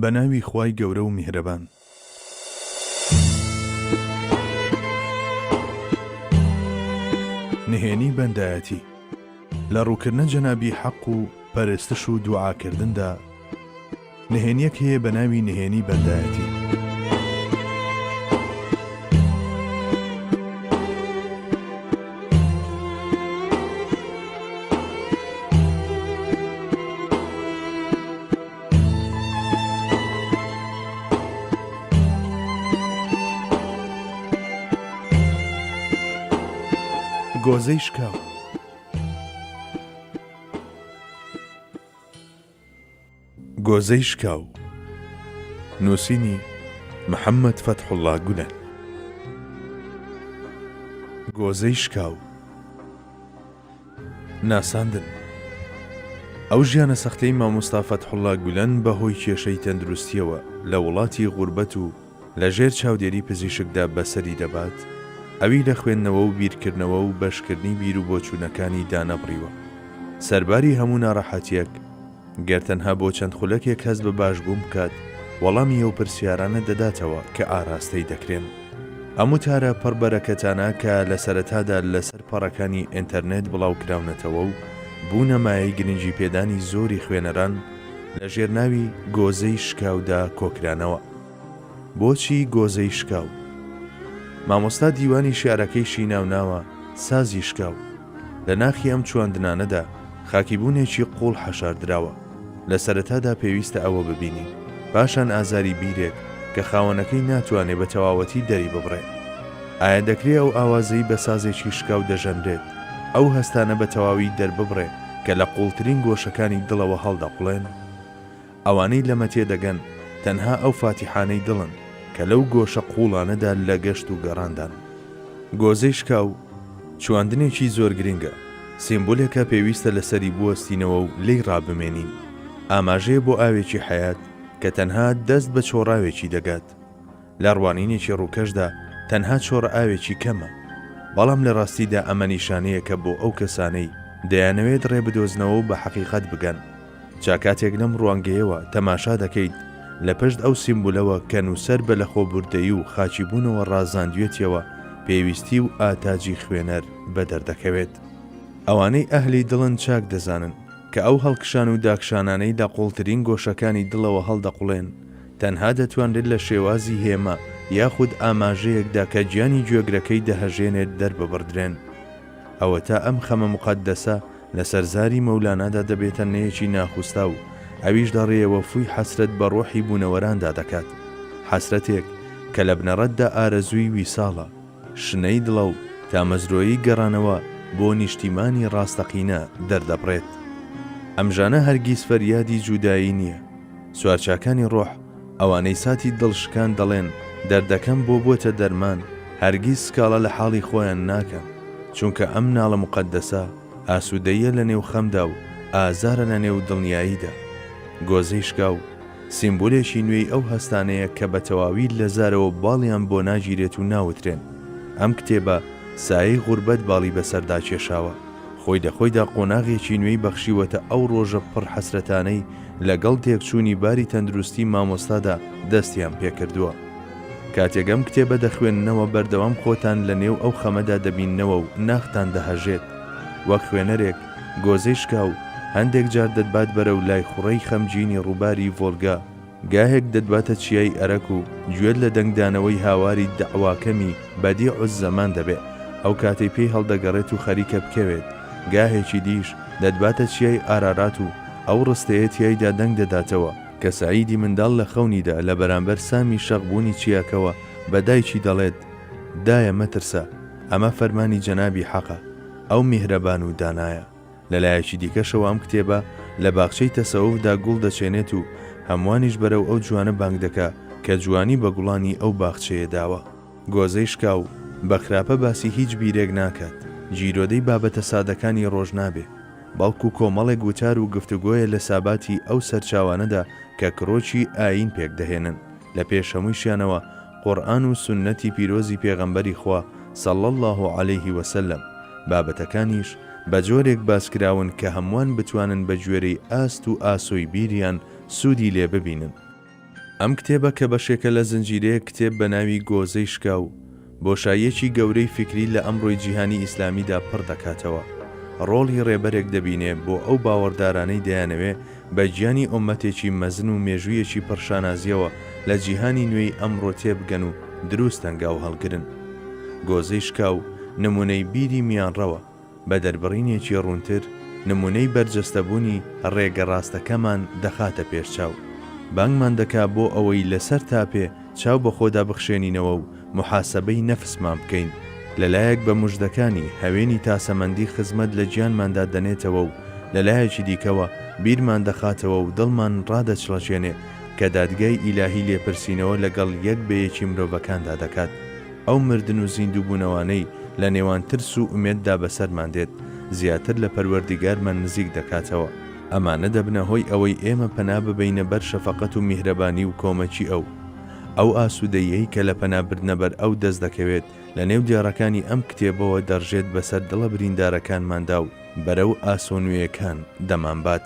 بەناوی خوای گەورە و میهرەبان. نهێنی بەندایەتی لە ڕووکردنە جەنابی حەق و پەرستش و دوعاکردندا نهێنیەک هەیە بە ناوی نهێنی بەندایەتی. گۆزەی شکاو. گۆزەی شکاو نووسینی محەممەد فەتحوڵڵا گولەن. گۆزەی شکاو ناساندن. ئەو ژیانە سەختەی مامۆستا فەتحوڵڵا گولەن بەهۆی کێشەی تەندروستیەوە لە وڵاتی غوربەت و لەژێر چاودێری پزیشکدا بەسەری دەبات، ئەوی لە خوێندنەوە و بیرکردنەوە و بەشکردنی بیر و بۆچوونەکانی دانەبڕیوە. سەرباری هەموو ناڕەحەتیەک گەرتەنها بۆ چەند خولەکێک هەست بە باشبووم بکات، وەڵامی ئەو پرسیارانە دەداتەوە کە ئاراستەی دەکرێن. ئەم وتارە پڕبەرەکەتانە کە لە سەرەتادا لەسەر پەڕەکانی ئینتەرنێت بڵاوکراونەتەوە و بوونە مایەی گرنگی پێدانی زۆری خوێنەران لە ژێرناوی گۆزەی شکاودا کۆکرانەوە. بۆچی گۆزەی شکاو؟ مامۆستا دیوانی شیعرەکەی شیناوناوە سازی شکاو. لە ناخی ئەم چواندنانەدا خاکیبوونێکی قوڵ حەشاردراوە. لە سەرەتادا پێویستە ئەوە ببینی، پاشان ئازاری بیرێک کە خاوەنەکەی ناتوانێت بە تەواوەتی دەری ببڕێت. ئایا دەکرێت ئەو ئاوازەی بە سازێکی شکاو دەژەندرێت ئەو هەستانە بە تەواوی دەرببڕێ کە لە قوڵترین گۆشەکانی دڵەوە هەڵدەقڵێن؟ ئەوانەی لەمە تێدەگەن تەنها ئەو فاتیحانەی دڵن کە لەو گۆشە قوڵانەدا لە گەشت و گەڕاندان. گۆزەی شکاو چواندنێکی زۆر گرنگە، سیمبولێکە پێویستە لەسەری بوەستینەوە و لێی ڕابمێنین. ئاماژەیە بۆ ئاوێکی حەیات کە تەنها دەست بە چۆڕاوێکی دەگات. لە ڕوانینێکی ڕووکەشدا تەنها چۆڕ ئاوێکی کەمە، بەڵام لە ڕاستیدا ئەمە نیشانەیە کە بۆ ئەو کەسانەی دەیانەوێت ڕێبدۆزنەوە و بە حەقیقەت بگەن. چاکاتێک لەم ڕوانگەیەوە تەماشا دەکەیت لە پشت ئەو سیمبولەوە کە نووسەر بە لەخۆبوردەیی و خاچیبوونەوە ڕازاندوێتەوە پێویستی و ئاتاجی خوێنەر بەدەردەکەوێت. ئەوانەی ئەهلی دڵن چاک دەزانن کە ئەو هەڵکشان و داکشانانەی لە قوڵترین گۆشەکانی دڵەوە هەڵدەقوڵێن تەنها دەتوانرێت لە شێوازی هێمە یاخود ئاماژەیەکدا کە گیانی گوێگرەکەی دەهەژێنێت دەرببڕدرێن. ئەوە تا ئەم خەمە مقەدەسە لە سەرزاری مەولانادا دەبێتە نەیەکی ناخوستا و ئەویش دەڕێەوە فووی حەسرەت بە ڕۆحی بوونەوەراندا دەکات. حەسرەتێک کە لە بنەڕەتدا ئارەزووی ویساڵە، شنەی دڵە و تامەزرۆیی گەڕانەوە بۆ نیشتیمانی ڕاستەقینە دەردەبڕێت. ئەمژانە هەرگیز فەریادی جوودایی نییە. سوارچاکانی ڕۆح ئەوانەی ساتی دڵشکان دەڵێن دەردەکەم بۆ بۆتە دەرمان، هەرگیز سکاڵە لە حاڵی خۆیان ناکەن، چونکە ئەم ناڵە مقەدەسە ئاسوودەیە لە نێو خەمدا و ئازارە لە نێو دڵنیاییدا. گۆزەی شکاو سیمبولێکی نوێی ئەو هەستانەیە کە بە تەواوی لە زارەوە باڵیان بۆ ناگیرێت و ناوترێن. ئەم کتێبە سایەی غوربەت باڵی بەسەردا کێشاوە، خۆی دەخۆیدا قۆناغێکی نوێی بەخشیوەتە ئەو ڕۆژە پڕ حەسرەتانەی لەگەڵ تێکچوونی باری تەندروستی مامۆستادا دەستیان پێکردووە. کاتێک ئەم کتێبە دەخوێننەوە بەردەوام خۆتان لە نێو ئەو خەمەدا دەبیننەوە و ناختان دەهەژێت. وەک خوێنەرێک گۆزەی شکاو هەندێک جار دەدبات بەرە و لای خوڕەی خەمگینی ڕووباری ڤۆلگا، گاهێک دەدباتە چیای ئەرەک و گوێت لە دەنگدانەوەی هاواری دەعواکەمی بەدیع زەمان دەبێت، ئەو کاتەی پێی هەڵدەگەڕێت و خەریکە بکەوێت. گاهێکی دیش دەدباتە چیای ئارارات و ئەو ڕستەیە تیایدا دەنگ دەداتەوە کە سعیدی منداڵ لە خەونیدا لە بەرامبەر سامی شەقبوونی چیاکەوە بە دایکی دەڵێت دایە مەترسە، ئەمە فەرمانی جەنابی حەقە، ئەو میهرەبان و دانایە. لەلایەکی دیکەشەوە ئەم کتێبە لە باخچەی تەسەوفدا گوڵ دەچێنێت و هەموانیش بەرەو ئەو جوانە بانگ دەکا کە جوانی بە گوڵانی ئەو باخچەیە داوە. گۆزەی شکاو بە خراپە باسی هیچ بیرێک ناکات، جیرۆدەی بابەتە سادەکانی ڕۆژ نابێ، بەڵکو کۆمەڵێک وتار و گفتوگۆیە لە ساباتی ئەو سەرچاوانەدا کە کڕۆکی ئاین پێک دەهێنن. لە پێش هەموویشیانەوە قورئان و سونەتی پیرۆزی پێغەمبەری خوا صلی الله علیه وسلم، بابەتەکانیش بە جۆرێک باسکراون کە هەمووان بتوانن بە گوێرەی ئاست و ئاسۆی بیریان سوودی لێ ببینن. ئەم کتێبە کە بەشێکە لە زنجیرەیە کتێب بە ناوی گۆزەی شکاو بۆشایەکی گەورەی فکری لە ئەمڕۆی جیهانی ئیسلامیدا پڕ دەکاتەوە. ڕۆڵی ڕێبەرێک دەبینێ بۆ ئەو باوەڕدارانەی دەیانەوێ بە گیانی ئومەتێکی مەزن و مێژوویەکی پڕشانازیەوە لە جیهانی نوێی ئەمڕۆ تێبگەن و دروست ئەنگاو هەڵگرن. گۆزەی شکاو نمونەی بیری میانڕەوە، بە دەربڕینێکی ڕوونتر نمونەی بەرجەستەبوونی ڕێگە ڕاستەکەمان دەخاتە پێشچاو. بانگمان دەکا بۆ ئەوەی لەسەر تاپێ چاو بە خۆدا بخشێنینەوە و محاسەبەی نەفسمان بکەین، لەلایەک بە موژدەکانی هەوێنی تاسەمەندی خزمەت لە گیانماندا دەنێتەوە و لەلایەکی دیکەوە بیرمان دەخاتەوە و دڵمان ڕادەچڵەشێنێ کە دادگای ئیلاهی لێپرسینەوە لەگەڵ یەک بەیەکی مرۆڤەکاندا دەکات. ئەو مردن و زیندووبوونەوانەی لە نێوان ترس و ئومێددا بەسەرمان دێت زیاتر لە پەروەردیگارمان نزیک دەکاتەوە. ئەمانە دەبنە هۆی ئەوەی ئێمە پەنا ببەینە بەر شەفەقەت و میهرەبانی و کۆمەکی ئەو ئاسوودەیەی کە لە پەنابردنە بەر ئەو دەست دەکەوێت لە نێو دیێڕەکانی ئەم کتێبەوە دەڕژێت بەسەر دڵە بریندارەکانماندا و بەرەو ئاسۆنوویەکان دەمانبات.